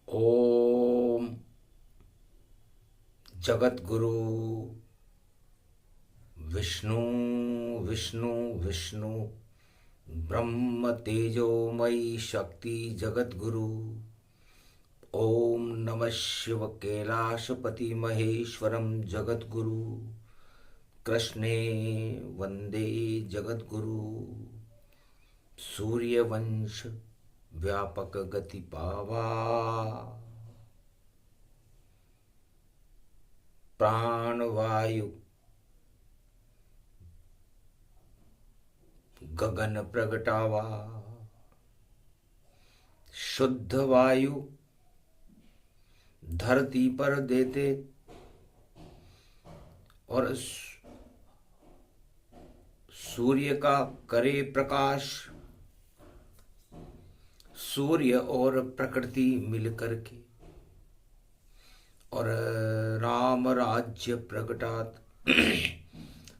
ओम जगत गुरु विष्णु विष्णु विष्णु ब्रह्म तेजोमयी शक्ति जगत गुरु। ओम नमः शिव कैलाशपति महेश्वरम जगत गुरु। कृष्णे वंदे जगत गुरु। सूर्यवंश व्यापक गति पावा। प्राणवायु गगन प्रगटावा। शुद्ध वायु धरती पर देते और सूर्य का करे प्रकाश। सूर्य और प्रकृति मिलकर के और राम राज्य प्रगटात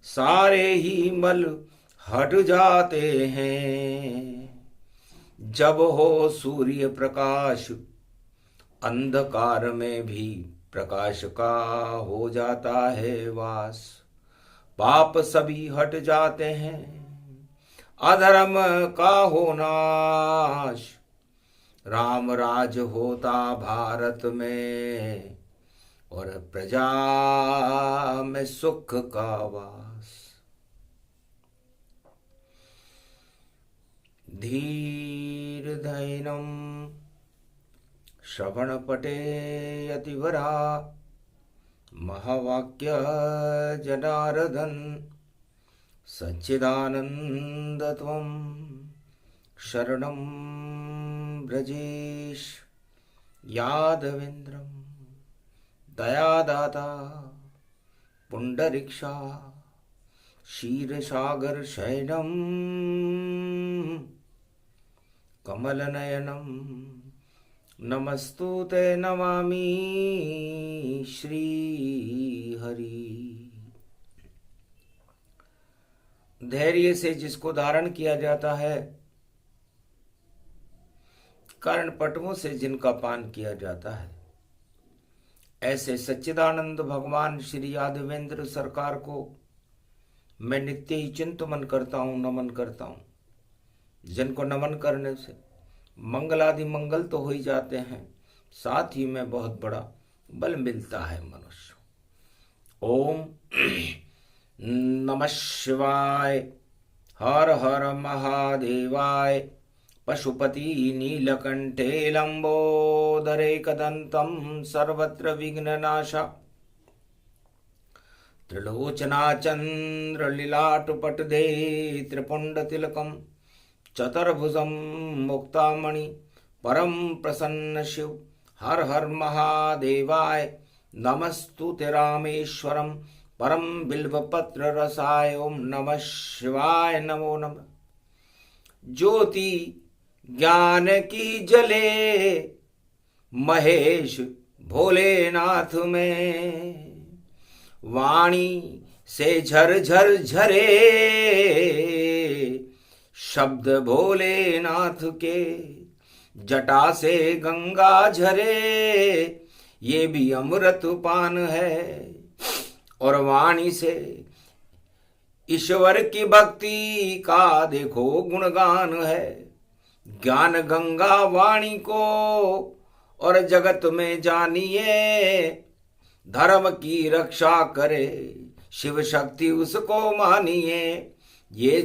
सारे ही मल हट जाते हैं। जब हो सूर्य प्रकाश अंधकार में भी प्रकाश का हो जाता है वास। पाप सभी हट जाते हैं, अधर्म का हो नाश। राम राज होता भारत में और प्रजा में सुख का वास। धीर धैर्यं श्रवणपटे यतिवरा। महावाक्य जनार्दन सच्चिदानन्दत्वं शरणं ब्रजेश। यादवेन्द्रं दयादाता पुंडरीक्षा क्षीरसागर शयनं कमलनयनं नमस्तुते नमामि श्रीहरि। धैर्य से जिसको धारण किया जाता है, कर्ण पटुओं से जिनका पान किया जाता है, ऐसे सच्चिदानंद भगवान श्री यादवेंद्र सरकार को मैं नित्य ही चिंतन करता हूँ, नमन करता हूँ। जिनको नमन करने से मंगलादि मंगल तो हो ही जाते हैं, साथ ही में बहुत बड़ा बल मिलता है मनुष्य। ओम नमः शिवाय। हर हर महादेवाय। पशुपति नीलकंठे लंबोदरे कदंतं सर्वत्र विघ्ननाशा। त्रिलोचना चंद्र लीलाटुपटदे त्रिपुंडतिलकं चतुर्भुजं मुक्तामणि परम प्रसन्न शिव। हर हर महादेवाय। नमस्तुते रामेश्वरम परम बिल्वपत्र रसाय। ओम नमः शिवाय। नमो नमः। ज्योति ज्ञान की जले महेश भोलेनाथ में। वाणी से झर झर झरे शब्द भोलेनाथ के। जटा से गंगा झरे ये भी अमृत पान है। और वाणी से ईश्वर की भक्ति का देखो गुणगान है। ज्ञान गंगा वाणी को और जगत में जानिए। धर्म की रक्षा करे शिव शक्ति उसको मानिए। ये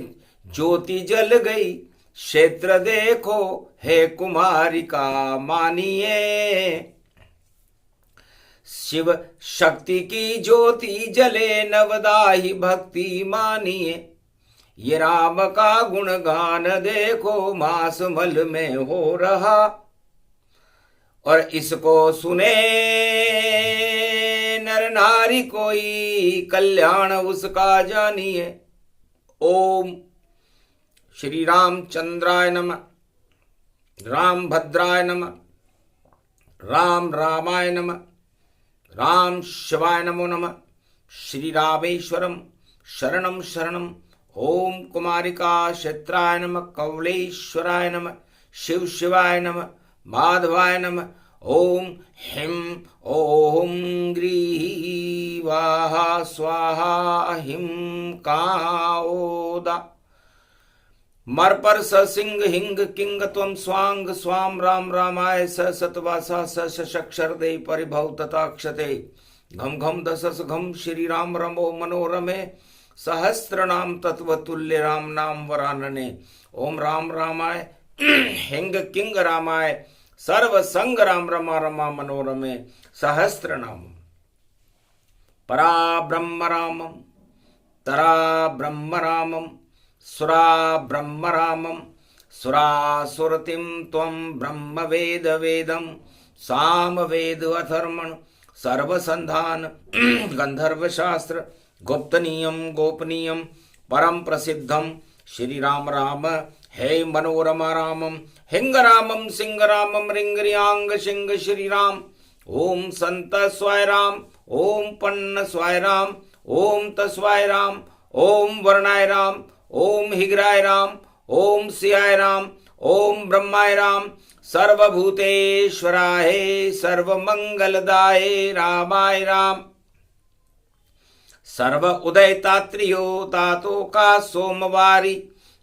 ज्योति जल गई क्षेत्र देखो है कुमारिका मानिए। शिव शक्ति की ज्योति जले नवदाही भक्ति मानिए। ये राम का गुणगान देखो मास मल में हो रहा। और इसको सुने नर नारी कोई कल्याण उसका जानिए। ओम श्री रामचंद्राय नमः। राम भद्राय नमः। राम रामाय नमः। राम शिवाय नमो नमः। श्री रामेश्वरम शरणम शरणम। ओम कुमारिका क्षेत्राय नमः। कौलेश्वराय नमः। शिव शिवाय नमः। माधवाय नमः। ओम हिम ओम ग्रीवाहा स्वाहा हिम काओदा मरपर स सिंह हिंग किंग त्वम स्वांग स्वाम राम रामाय स सतवासा स शक्षर दे परिभव तथाक्षते घम घम दसस घम श्री राम रमो मनोरमे सहस्त्र नाम तत्व तुल्य राम नाम वरानने ओम राम रामाय हिंग किंग रामाय सर्व संग राम रमा रमा मनोरमे सहस्त्र नाम परा ब्रह्म रामम तरा ब्रह्म रामम सुरा ब्रह्म रामम सुरासुरतिम त्वं ब्रह्म वेद वेदम साम वेद अथर्मण सर्वसंधान गंधर्व शास्त्र गुप्तनीयम गोपनीयम परम प्रसिद्धम श्री राम राम हे मनोरमा रामम हिंग रामम सिंह रामम रिंगरियांग सिंह श्री राम ओम संत स्वाय राम ओम पन्न स्वाय राम ओम तस्वाय राम ओम वर्णाय राम ओम हिग्राय राम ओम सियाय राम ओम ब्रह्माय राम सर्वभूतेश्वराय सर्वमंगलदाय रामाय राम सर्व उदयतात्रियो तातो का सोमवारी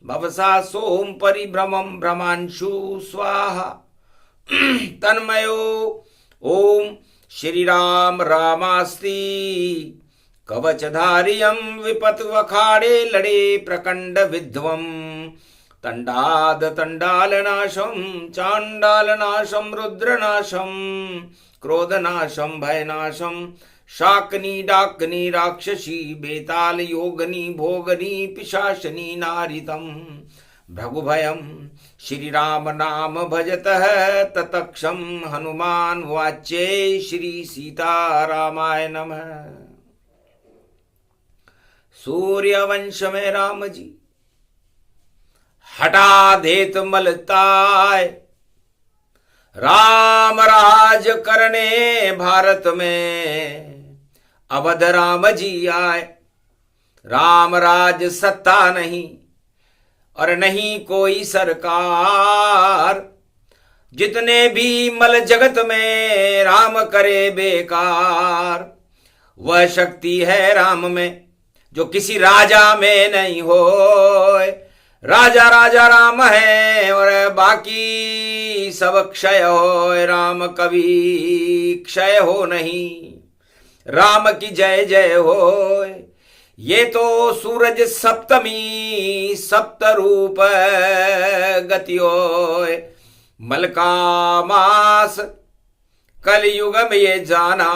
भवसा सोम परिभ्रमम भ्रमांशु स्वाहा तन्मयो ओम श्री राम रामास्ति कवचधारियम विपत वखाड़े लड़े प्रकंड विध्वम तंडाद तंडालनाशम चांडालनाशम रुद्रनाशम क्रोधनाशम भयनाशम शाकनी डाकनी राक्षसी बेताल योगनी भोगनी पिशाचनी नारितम भृगुभयम श्री राम नाम भजतः ततक्षम हनुमान वाच्ये श्री सीता रामाय नमः। सूर्यवंश में राम जी हटा देत मलताय राम राज करने भारत में अवध राम जी आए राम राज सत्ता नहीं और नहीं कोई सरकार जितने भी मल जगत में राम करे बेकार वह शक्ति है राम में जो किसी राजा में नहीं हो राजा राजा राम है और बाकी सब क्षय हो राम कभी क्षय हो नहीं राम की जय जय हो ये तो सूरज सप्तमी सप्त रूप गति हो मलका मास कलयुग में ये जाना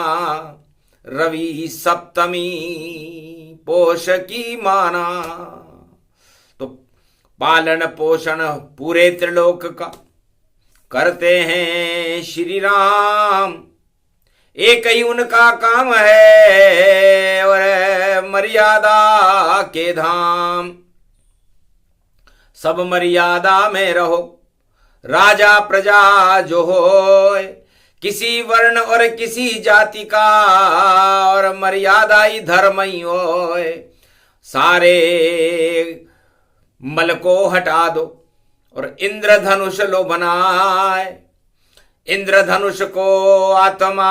रवि सप्तमी पोष की माना तो पालन पोषण पूरे त्रिलोक का करते हैं श्री राम एक ही उनका काम है और मर्यादा के धाम सब मर्यादा में रहो राजा प्रजा जो हो किसी वर्ण और किसी जाति का और मर्यादा ही धर्म ही हो सारे मल को हटा दो और इंद्रधनुष लो बनाए इंद्रधनुष को आत्मा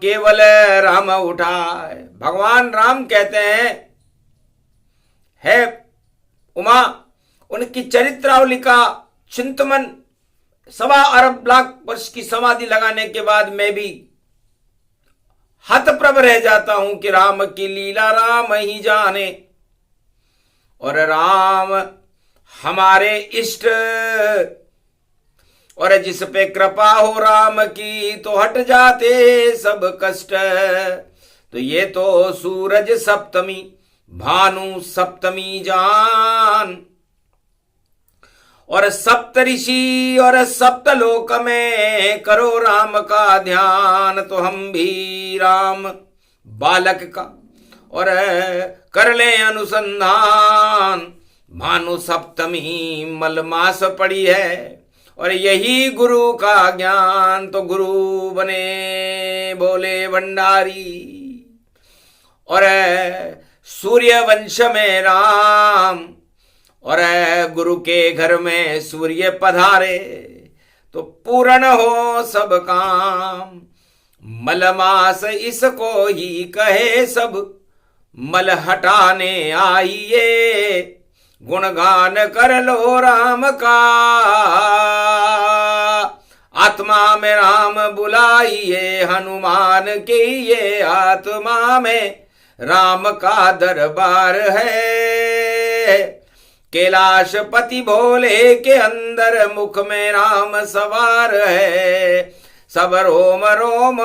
केवल राम उठाए भगवान राम कहते हैं है उमा उनकी चरित्रावली का चिंतन 1.25 अरब लाख वर्ष की समाधि लगाने के बाद मैं भी हतप्रभ रह जाता हूं कि राम की लीला राम ही जाने और राम हमारे इष्ट और जिस पे कृपा हो राम की तो हट जाते सब कष्ट तो ये तो सूरज सप्तमी भानु सप्तमी जान और सप्तऋषि और सप्तलोक में करो राम का ध्यान तो हम भी राम बालक का और कर ले अनुसंधान भानु सप्तमी मलमास पड़ी है और यही गुरु का ज्ञान तो गुरु बने बोले भंडारी और सूर्य वंश में राम और गुरु के घर में सूर्य पधारे तो पूर्ण हो सब काम। मलमास इसको ही कहे सब, मल हटाने आइए, गुणगान कर लो राम का। आत्मा में राम बुलाइए, हनुमान के ये आत्मा में राम का दरबार है। कैलाशपति भोले के अंदर मुख में राम सवार है। सब रोम रोम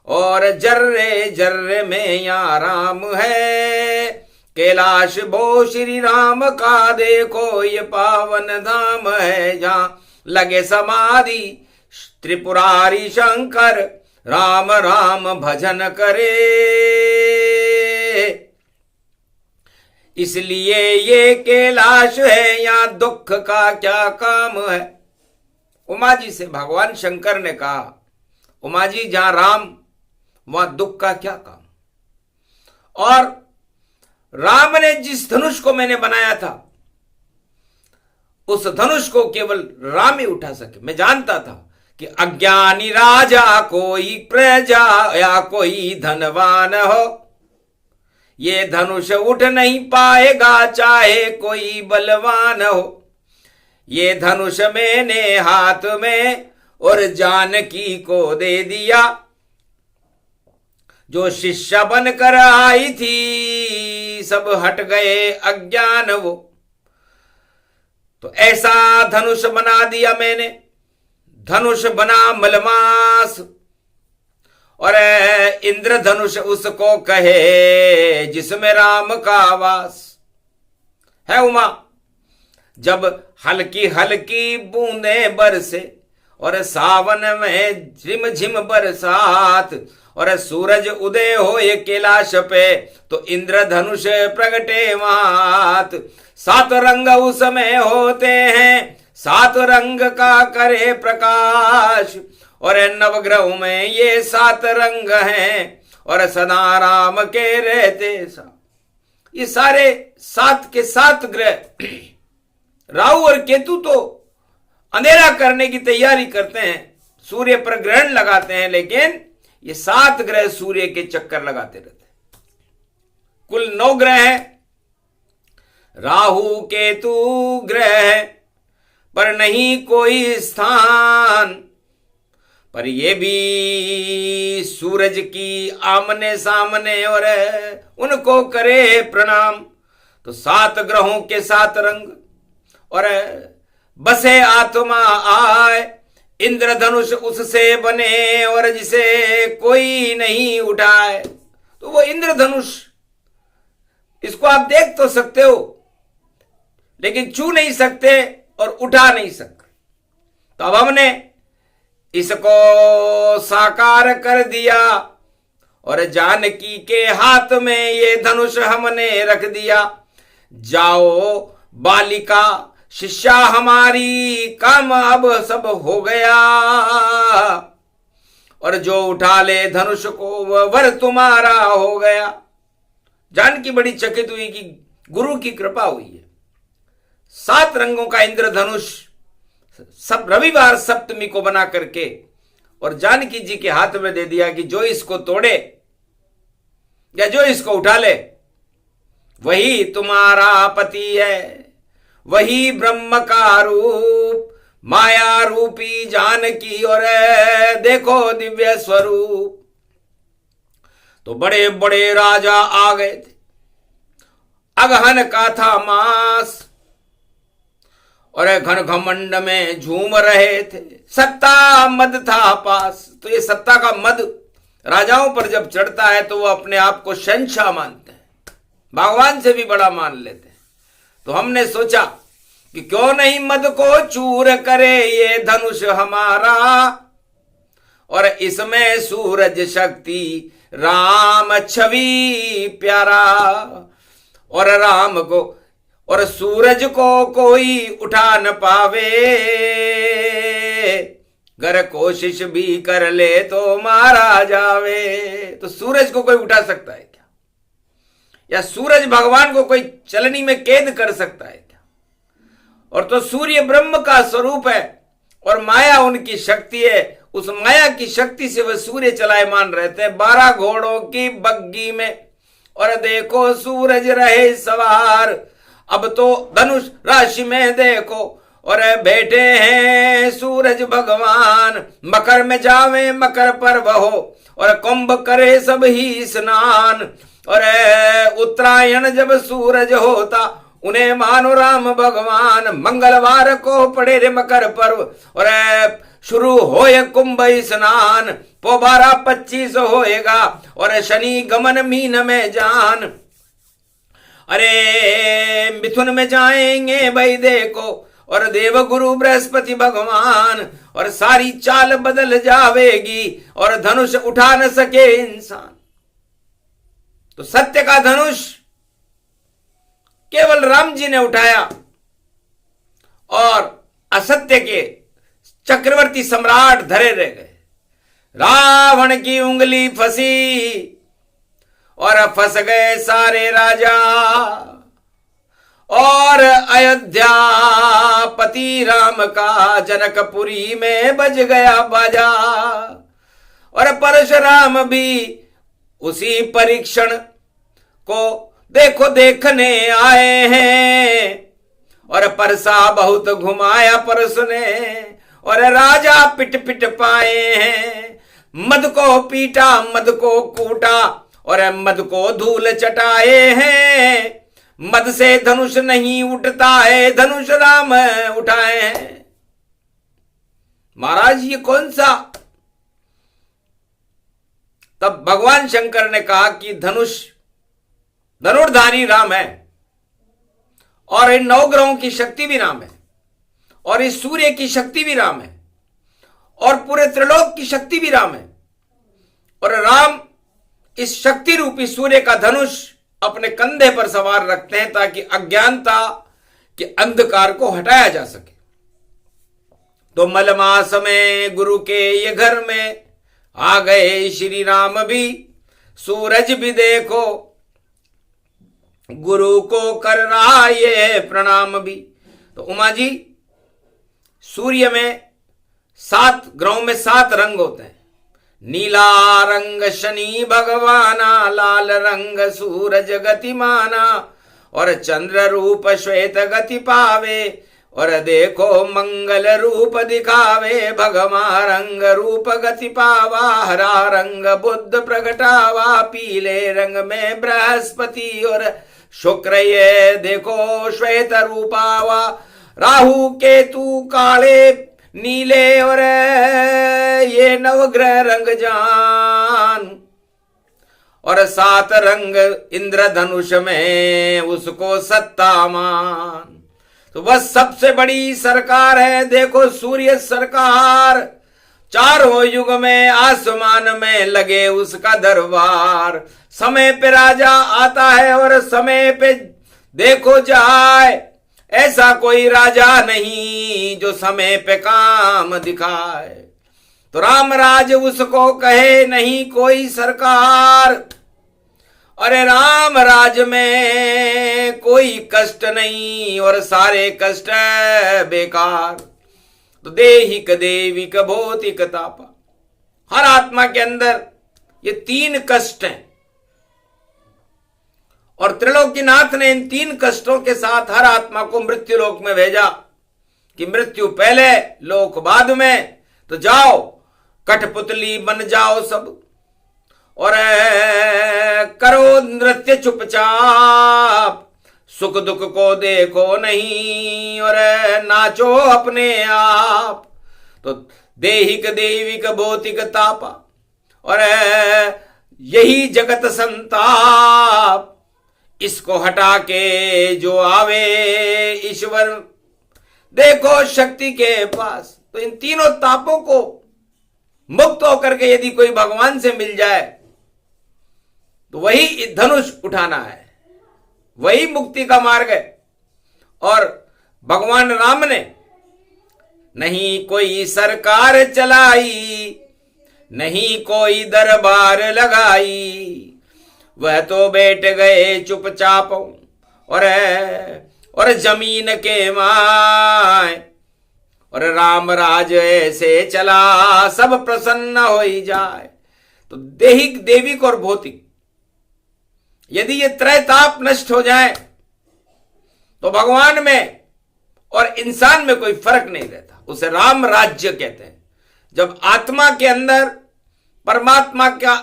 और जर्रे जर्रे में यहाँ राम है। कैलाश भो श्री राम का देखो ये पावन धाम है। जहाँ लगे समाधि त्रिपुरारी शंकर, राम राम भजन करे। इसलिए ये कैलाश है, यहाँ दुख का क्या काम है। उमा जी से भगवान शंकर ने कहा, उमा जी जहां राम वहां दुख का क्या काम। और राम ने जिस धनुष को मैंने बनाया था, उस धनुष को केवल राम ही उठा सके। मैं जानता था कि अज्ञानी राजा कोई प्रजा या कोई धनवान हो, ये धनुष उठ नहीं पाएगा चाहे कोई बलवान हो। ये धनुष मैंने हाथ में और जानकी को दे दिया, जो शिष्य बनकर आई थी सब हट गए अज्ञान वो। तो ऐसा धनुष बना दिया मैंने, धनुष बना मलमास। और इंद्र धनुष उसको कहे जिसमें राम का वास है। उमा, जब हल्की हल्की बूंदे बरसे और सावन में झिम झिम बरसात, और सूरज उदय हो ये कैलाश पे, तो इंद्र धनुष प्रगटे मात। 7 रंग उसमें होते हैं, 7 रंग का करे प्रकाश। और नवग्रहों में ये 7 रंग हैं, और सदा राम के रहते सा। ये सारे 7 के 7 ग्रह, राहु और केतु तो अंधेरा करने की तैयारी करते हैं, सूर्य पर ग्रहण लगाते हैं, लेकिन ये 7 ग्रह सूर्य के चक्कर लगाते रहते हैं। कुल 9 ग्रह हैं। राहु केतु ग्रह पर नहीं कोई स्थान, पर ये भी सूरज की आमने सामने और उनको करे प्रणाम। तो 7 ग्रहों के 7 रंग और बसे आत्मा आए। इंद्रधनुष उससे बने और जिसे कोई नहीं उठाए। तो वो इंद्रधनुष, इसको आप देख तो सकते हो लेकिन छू नहीं सकते और उठा नहीं सकते। तो अब हमने इसको साकार कर दिया और जानकी के हाथ में ये धनुष हमने रख दिया। जाओ बालिका शिष्या हमारी, काम अब सब हो गया। और जो उठा ले धनुष को वह वर तुम्हारा हो गया। जानकी बड़ी चकित हुई कि गुरु की कृपा हुई है। 7 रंगों का इंद्रधनुष सब रविवार सप्तमी को बना करके और जानकी जी के हाथ में दे दिया कि जो इसको तोड़े या जो इसको उठा ले वही तुम्हारा पति है, वही ब्रह्म का रूप, माया रूपी जानकी और देखो दिव्य स्वरूप। तो बड़े बड़े राजा आ गए थे, अगहन का था मास और घन घमंड में झूम रहे थे। सत्ता मद था पास। तो ये सत्ता का मद राजाओं पर जब चढ़ता है तो वो अपने आप को शहंशाह मानते हैं, भगवान से भी बड़ा मान लेते हैं। तो हमने सोचा कि क्यों नहीं मद को चूर करे ये धनुष हमारा, और इसमें सूरज शक्ति राम छवि प्यारा। और राम को और सूरज को कोई उठा न पावे, अगर कोशिश भी कर ले तो मारा जावे। तो सूरज को कोई उठा सकता है क्या? या सूरज भगवान को कोई चलनी में कैद कर सकता है क्या? और तो सूर्य ब्रह्म का स्वरूप है और माया उनकी शक्ति है। उस माया की शक्ति से वह सूर्य चलायमान रहते हैं 12 घोड़ों की बग्गी में। और देखो सूरज रहे सवार, अब तो धनुष राशि में देखो, और बैठे हैं सूरज भगवान। मकर में जावे मकर पर्व हो, और कुंभ करे सब ही स्नान। और उत्तरायण जब सूरज होता, उन्हें मानो राम भगवान। मंगलवार को पड़े रे मकर पर्व, और शुरू होए कुंभ स्नान। पो 12-25 होएगा, और शनि गमन मीन में जान। अरे मिथुन में जाएंगे भाई देखो, और देव गुरु बृहस्पति भगवान। और सारी चाल बदल जावेगी, और धनुष उठा न सके इंसान। तो सत्य का धनुष केवल राम जी ने उठाया, और असत्य के चक्रवर्ती सम्राट धरे रह गए। रावण की उंगली फंसी, और फंस गए सारे राजा। और अयोध्या पति राम का जनकपुरी में बज गया बाजा। और परशुराम भी उसी परीक्षण को देखो देखने आए हैं। और परसा बहुत घुमाया परसु ने, और राजा पिट पिट पाए हैं। मद को पीटा मद को कूटा, और मद को धूल चटाए हैं। मद से धनुष नहीं उठता है, धनुष राम उठाए हैं। महाराज ये कौन सा? तब भगवान शंकर ने कहा कि धनुर्धारी राम है, और इन 9 ग्रहों की शक्ति भी राम है, और इस सूर्य की शक्ति भी राम है, और पूरे त्रिलोक की शक्ति भी राम है। और राम इस शक्ति रूपी सूर्य का धनुष अपने कंधे पर सवार रखते हैं, ताकि अज्ञानता के अंधकार को हटाया जा सके। तो मलमास में गुरु के ये घर में आ गए श्री राम भी। सूरज भी देखो गुरु को कर रहा ये प्रणाम भी। तो उमा जी, सूर्य में 7 ग्रहों में 7 रंग होते हैं। नीला रंग शनि भगवाना, लाल रंग सूरज गतिमाना, और चंद्र रूप श्वेत गति पावे, और देखो मंगल रूप दिखावे। भगवा रंग रूप गति पावा, हरा रंग बुद्ध प्रगटावा, पीले रंग में बृहस्पति, और शुक्र ये देखो श्वेत रूपावा। राहु केतु काले नीले, और ये नवग्रह रंग जान। और 7 रंग इंद्रधनुष में उसको सत्ता मान। तो बस सबसे बड़ी सरकार है देखो सूर्य सरकार। 4 युग में आसमान में लगे उसका दरबार। समय पे राजा आता है और समय पे देखो जाए। ऐसा कोई राजा नहीं जो समय पे काम दिखाए। तो राम राज उसको कहे नहीं कोई सरकार। अरे राम राज में कोई कष्ट नहीं और सारे कष्ट बेकार। तो देहिक देविक भौतिक तापा, हर आत्मा के अंदर ये 3 कष्ट हैं। और त्रिलोकीनाथ ने इन 3 कष्टों के साथ हर आत्मा को मृत्यु लोक में भेजा कि मृत्यु पहले लोक बाद में। तो जाओ कठपुतली बन जाओ सब और करो नृत्य चुपचाप। सुख दुख को देखो नहीं और नाचो अपने आप। तो देहिक देविक भौतिक तापा और यही जगत संताप। इसको हटा के जो आवे ईश्वर देखो शक्ति के पास। तो इन तीनों तापों को मुक्त होकर के यदि कोई भगवान से मिल जाए तो वही धनुष उठाना है, वही मुक्ति का मार्ग है। और भगवान राम ने नहीं कोई सरकार चलाई, नहीं कोई दरबार लगाई, वह तो बैठ गए चुपचाप और जमीन के माय और राम राज ऐसे चला सब प्रसन्न हो ही जाए। तो देहिक, देविक और भौतिक यदि ये त्रैताप नष्ट हो जाए तो भगवान में और इंसान में कोई फर्क नहीं रहता। उसे राम राज्य कहते हैं। जब आत्मा के अंदर परमात्मा का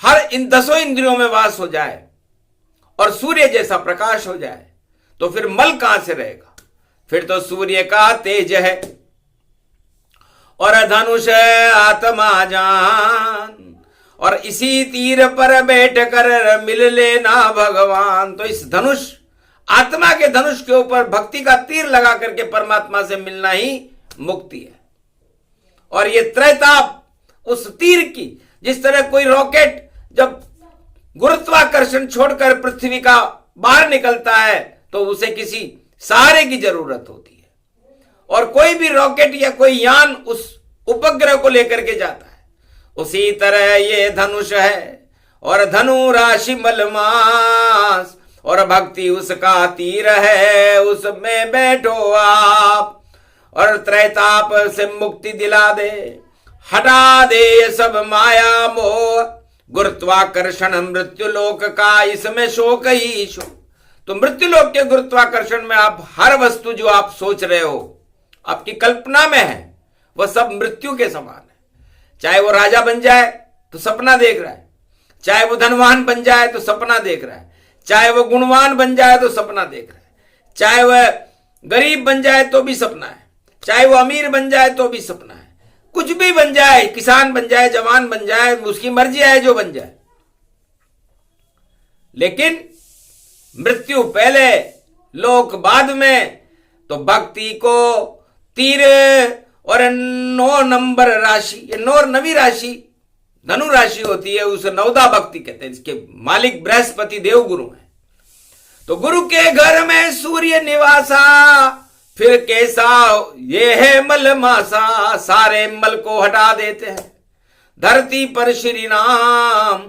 हर इन 10 इंद्रियों में वास हो जाए और सूर्य जैसा प्रकाश हो जाए तो फिर मल कहां से रहेगा? फिर तो सूर्य का तेज है और धनुष आत्मा जान, और इसी तीर पर बैठ कर मिल लेना भगवान। तो इस धनुष, आत्मा के धनुष के ऊपर भक्ति का तीर लगा करके परमात्मा से मिलना ही मुक्ति है। और ये त्रैताप उस तीर की, जिस तरह कोई रॉकेट जब गुरुत्वाकर्षण छोड़कर पृथ्वी का बाहर निकलता है तो उसे किसी सहारे की जरूरत होती है, और कोई भी रॉकेट या कोई यान उस उपग्रह को लेकर के जाता है, उसी तरह ये धनुष है और धनु राशि मलमास, और भक्ति उसका तीर है, उसमें बैठो आप और त्रैताप से मुक्ति दिला दे, हटा दे ये सब माया मोह, गुरुत्वाकर्षण मृत्यु लोक का इसमें शोक ही शोक। तो मृत्यु लोक के गुरुत्वाकर्षण में आप हर वस्तु जो आप सोच रहे हो आपकी कल्पना में है, वह सब मृत्यु के समान है। चाहे वो राजा बन जाए तो सपना देख रहा है, चाहे वो धनवान बन जाए तो सपना देख रहा है, चाहे वो गुणवान बन जाए तो सपना देख रहा है, चाहे वह गरीब बन जाए तो भी सपना है, चाहे वो अमीर बन जाए तो भी सपना है, कुछ भी बन जाए, किसान बन जाए, जवान बन जाए, उसकी मर्जी है जो बन जाए। लेकिन मृत्यु पहले, लोक बाद में। तो भक्ति को तीर और 9 नंबर राशि, ये 9वीं राशि धनु राशि होती है, उसे नवदा भक्ति कहते हैं। इसके मालिक बृहस्पति देव गुरु हैं। तो गुरु के घर में सूर्य निवासा, फिर कैसा ये है मल मासा, सारे मल को हटा देते हैं धरती पर श्री राम।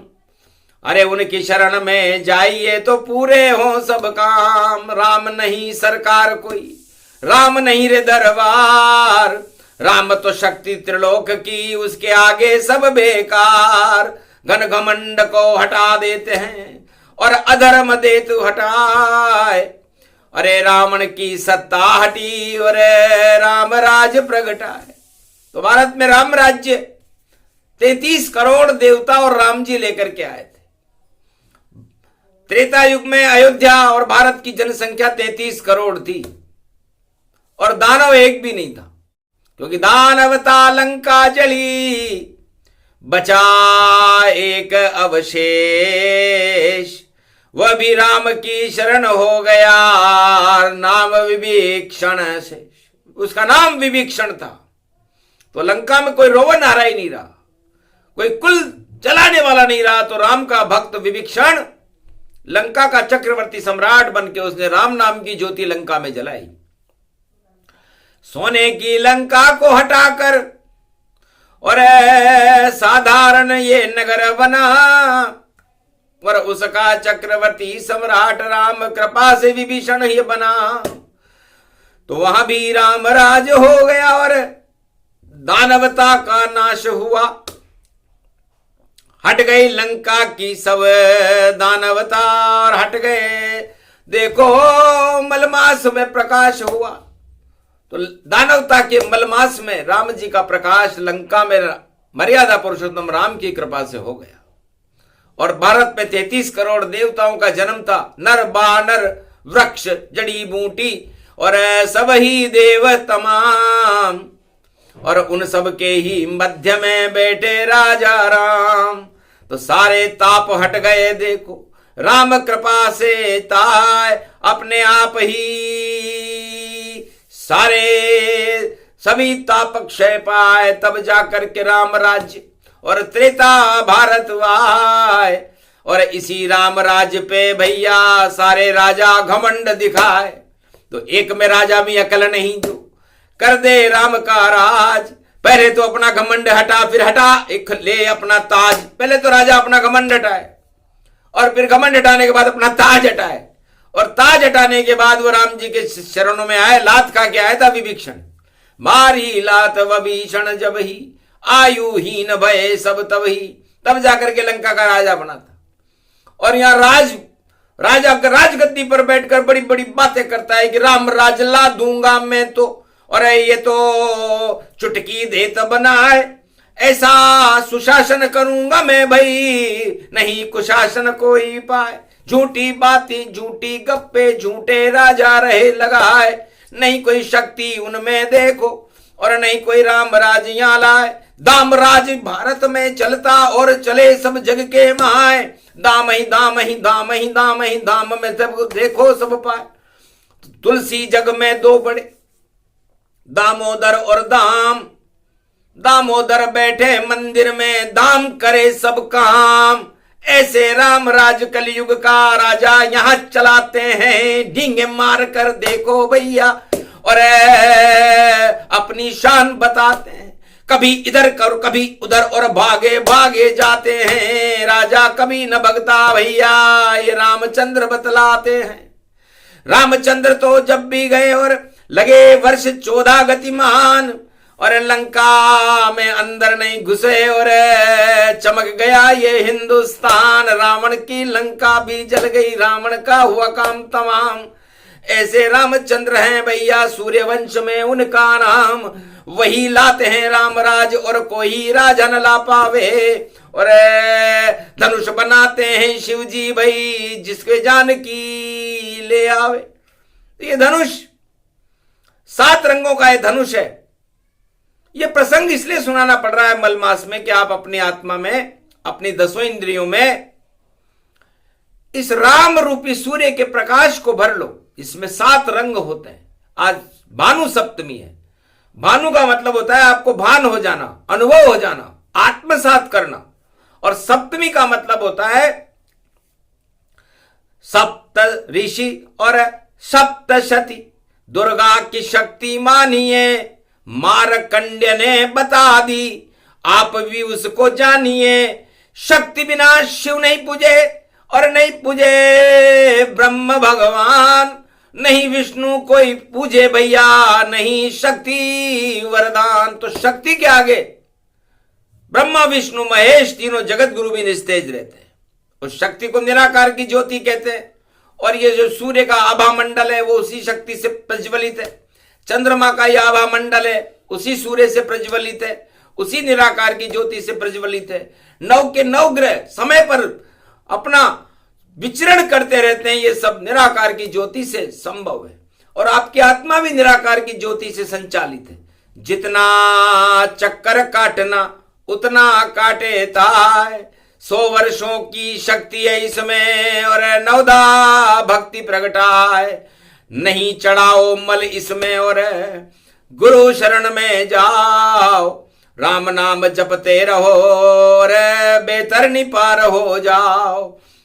अरे उनकी शरण में जाइए तो पूरे हो सब काम। राम नहीं सरकार कोई, राम नहीं रे दरबार, राम तो शक्ति त्रिलोक की, उसके आगे सब बेकार। घन घमंड को हटा देते हैं और अधर्म देतु हटाए। अरे रावण की सत्ता हटी और राम राज प्रगटाए। तो भारत में राम राज्य 33 करोड़ देवता और राम जी लेकर के आए थे। त्रेता युग में अयोध्या और भारत की जनसंख्या 33 करोड़ थी और दानव एक भी नहीं था, क्योंकि दानवता लंका जली, बचा एक अवशेष, वह भी राम की शरण हो गया, नाम विभीषण से। उसका नाम विभीषण था। तो लंका में कोई रोवन आ रहा ही नहीं रहा, कोई कुल चलाने वाला नहीं रहा। तो राम का भक्त विभीषण लंका का चक्रवर्ती सम्राट बन के उसने राम नाम की ज्योति लंका में जलाई। सोने की लंका को हटाकर और साधारण ये नगर बना, और उसका चक्रवर्ती सम्राट राम कृपा से विभीषण ही बना। तो वहां भी राम राज हो गया और दानवता का नाश हुआ। हट गई लंका की सब दानवता और हट गए, देखो मलमास में प्रकाश हुआ। तो दानवता के मलमास में राम जी का प्रकाश लंका में मर्यादा पुरुषोत्तम राम की कृपा से हो गया। और भारत में 33 करोड़ देवताओं का जन्म था, नर बानर वृक्ष जड़ी बूटी और सब ही देव तमाम, और उन सब के ही मध्य में बैठे राजा राम। तो सारे ताप हट गए, देखो राम कृपा से ताय अपने आप ही सारे सभी ताप क्षय पाए। तब जाकर के राम राज्य और त्रेता भारत आए, और इसी राम राज्य पे भैया सारे राजा घमंड दिखाए। तो एक में राजा भी अकल नहीं जो कर दे राम का राज। पहले तो अपना घमंड हटा, फिर हटा एक ले अपना ताज। पहले तो राजा अपना घमंड हटाए और फिर घमंड हटाने के बाद अपना ताज हटाए, और ताज हटाने के बाद वो राम जी के शरणों में आए। लात खा के आया था विभीषण। मारी लात विभीषण जब ही, आयुहीन भय सब तब ही। तब जाकर के लंका का राजा बना था। और यहाँ राजा राजगद्दी पर बैठकर बड़ी बड़ी बातें करता है कि राम राज ला दूंगा मैं तो, और ये तो चुटकी देत बना है, ऐसा सुशासन करूंगा मैं भाई, नहीं कुशासन कोई पाए। झूठी बातें झूठी गप्पे झूठे राजा रहे लगाए, नहीं कोई शक्ति उनमें देखो और नहीं कोई राम राज यहाँ लाए। दाम राज भारत में चलता और चले सब जग के माए, दाम ही दाम ही दाम ही दाम ही दाम में सब देखो सब पाए। तुलसी जग में दो बड़े, दामोदर और दाम। दामोदर बैठे मंदिर में, दाम करे सब काम। ऐसे राम राज कलयुग का राजा यहां चलाते हैं, ढींगे मार कर देखो भैया और अपनी शान बताते हैं। कभी इधर कर कभी उधर और भागे भागे जाते हैं, राजा कभी न भगता भैया, ये रामचंद्र बतलाते हैं। रामचंद्र तो जब भी गए और लगे वर्ष 14 गतिमान, और लंका में अंदर नहीं घुसे और चमक गया ये हिंदुस्तान। रावण की लंका भी जल गई, रावण का हुआ काम तमाम। ऐसे रामचंद्र हैं भैया, सूर्यवंश में उनका नाम। वही लाते हैं रामराज और कोई राजा न ला पावे। और धनुष बनाते हैं शिव जी भाई, जिसके जानकी ले आवे। ये धनुष 7 रंगों का ये धनुष है। ये प्रसंग इसलिए सुनाना पड़ रहा है मलमास में कि आप अपनी आत्मा में, अपनी 10 इंद्रियों में इस राम रूपी सूर्य के प्रकाश को भर लो। इसमें 7 रंग होते हैं। आज भानु सप्तमी है। भानु का मतलब होता है आपको भान हो जाना, अनुभव हो जाना, आत्मसात करना। और सप्तमी का मतलब होता है सप्त ऋषि और सप्तशती। दुर्गा की शक्ति मानिए, मारकंड्य ने बता दी, आप भी उसको जानिए। शक्ति बिना शिव नहीं पूजे और नहीं पूजे ब्रह्म भगवान, नहीं विष्णु कोई पूजे भैया, नहीं शक्ति वरदान। तो शक्ति के आगे ब्रह्मा विष्णु महेश तीनों जगत गुरु भी निस्तेज रहते हैं। उस शक्ति को निराकार की ज्योति कहते हैं। और ये जो सूर्य का आभा मंडल है वो उसी शक्ति से प्रज्वलित है। चंद्रमा का यह आभा मंडल है उसी सूर्य से प्रज्वलित है, उसी निराकार की ज्योति से प्रज्वलित है। 9 के 9 ग्रह समय पर अपना विचरण करते रहते हैं। ये सब निराकार की ज्योति से संभव है। और आपकी आत्मा भी निराकार की ज्योति से संचालित है। जितना चक्कर काटना उतना काटे ताय, 100 वर्षों की शक्ति है इसमें और 9 भक्ति प्रगटाए। नहीं चढ़ाओ मल इसमें और गुरु शरण में जाओ, राम नाम जपते रहो और बेतरनी पार हो जाओ।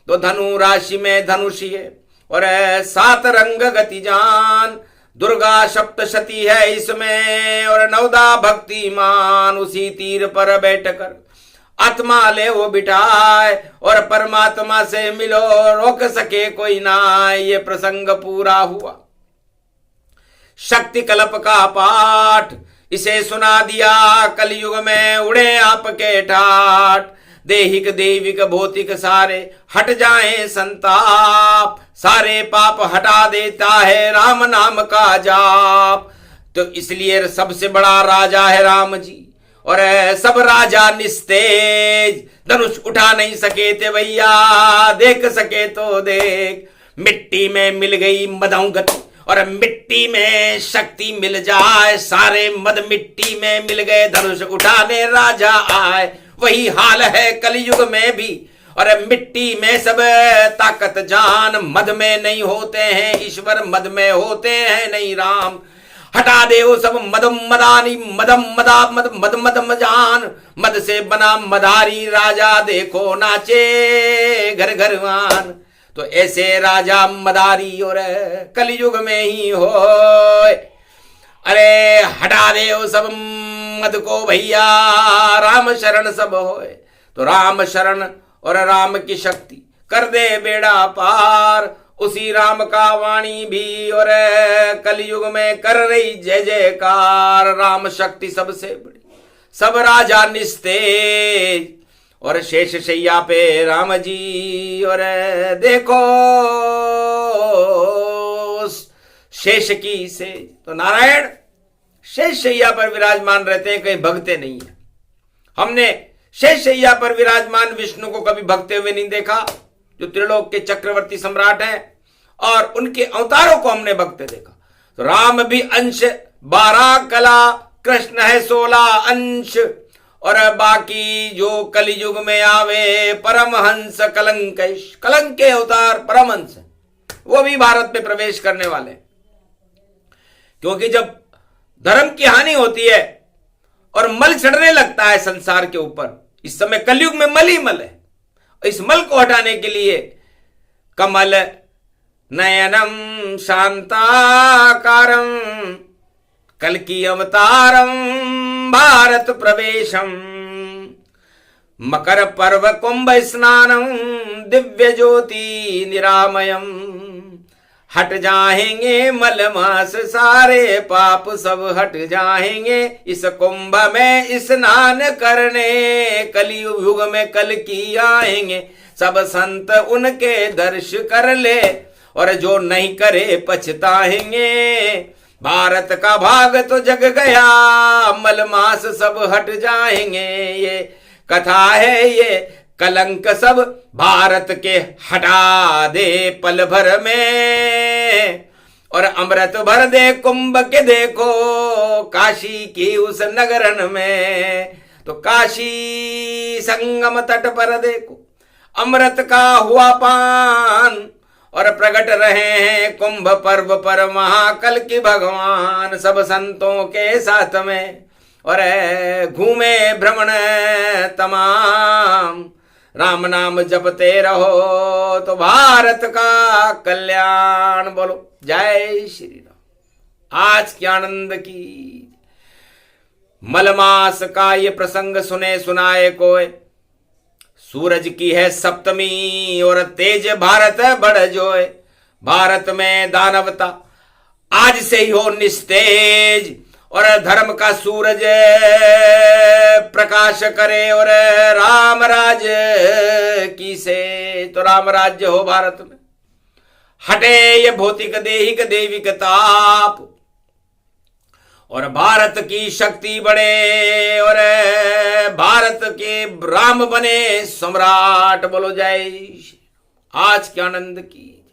तो धनु राशि में धनुषीय और 7 रंग गति जान। दुर्गा सप्तशती है इसमें और 9 भक्तिमान। उसी तीर पर बैठकर आत्मा ले वो बिठाए और परमात्मा से मिलो, रोक सके कोई ना। ये प्रसंग पूरा हुआ। शक्ति कल्प का पाठ इसे सुना दिया, कलयुग में उड़े आपके ठाठ। देहिक देविक भौतिक सारे हट जाएं संताप, सारे पाप हटा देता है राम नाम का जाप। तो इसलिए सबसे बड़ा राजा है राम जी और सब राजा निस्तेज। धनुष उठा नहीं सके थे भैया, देख सके तो देख। मिट्टी में मिल गई मदों गति और मिट्टी में शक्ति मिल जाए, सारे मद मिट्टी में मिल गए। धनुष उठाने राजा आए, वही हाल है कलयुग में भी। और मिट्टी में सब ताकत जान, मद में नहीं होते हैं ईश्वर, मद में होते हैं नहीं राम। हटा दे वो सब मदम मदानी, मदम मदा मद मद मदम जान। मद से बना मदारी राजा देखो नाचे घर घरवान। तो ऐसे राजा मदारी और कलयुग में ही हो। अरे हटा दे वो सब मद को भैया, राम शरण सब होए। तो राम शरण और राम की शक्ति कर दे बेड़ा पार उसी राम का वाणी भी और कलयुग में कर रही जय जयकार। राम शक्ति सबसे बड़ी, सब राजा निस्तेज, और शेष शैया पे राम जी। और देखो शेष की से, तो नारायण शेष शैया पर विराजमान रहते हैं, कहीं भगते नहीं है। हमने शेष शैया पर विराजमान विष्णु को कभी भगते हुए नहीं देखा, जो त्रिलोक के चक्रवर्ती सम्राट हैं, और उनके अवतारों को हमने भगते देखा। तो राम भी अंश 12 कला, कृष्ण है 16 अंश, और बाकी जो कलयुग में आवे परमहंस कलंकेश, कलंक के अवतार परमहंस, वो भी भारत में प्रवेश करने वाले। क्योंकि जब धर्म की हानि होती है और मल चढ़ने लगता है संसार के ऊपर, इस समय कलयुग में मल ही मल है, इस मल को हटाने के लिए कमल नयनम शांताकारम कल्कि अवतारम भारत प्रवेशम मकर पर्व कुंभ स्नानम दिव्य ज्योति निरामयम। हट जाएंगे मलमास सारे पाप सब हट जाएंगे, इस कुंभ में स्नान करने कलयुग में कल की आएंगे। सब संत उनके दर्श कर ले, और जो नहीं करे पछताएंगे। भारत का भाग तो जग गया, मलमास सब हट जाएंगे। ये कथा है, ये कलंक सब भारत के हटा दे पल भर में, और अमृत भर दे कुंभ के देखो काशी की उस नगरन में। तो काशी संगम तट पर देखो अमृत का हुआ पान, और प्रकट रहे हैं कुंभ पर्व पर महाकल की भगवान। सब संतों के साथ में और घूमे भ्रमण तमाम, राम नाम जपते रहो तो भारत का कल्याण। बोलो जय श्री राम। आज के आनंद की मलमास का ये प्रसंग सुने सुनाए कोई। सूरज की है सप्तमी और तेज भारत बढ़ जोए। भारत में दानवता आज से ही हो निस्तेज, और धर्म का सूरज प्रकाश करे, और राम राज्य की से तो राम राज्य हो भारत में। हटे ये भौतिक देहिक देविक ताप, और भारत की शक्ति बढ़े, और भारत के राम बने सम्राट। बोलो जय। आज के आनंद की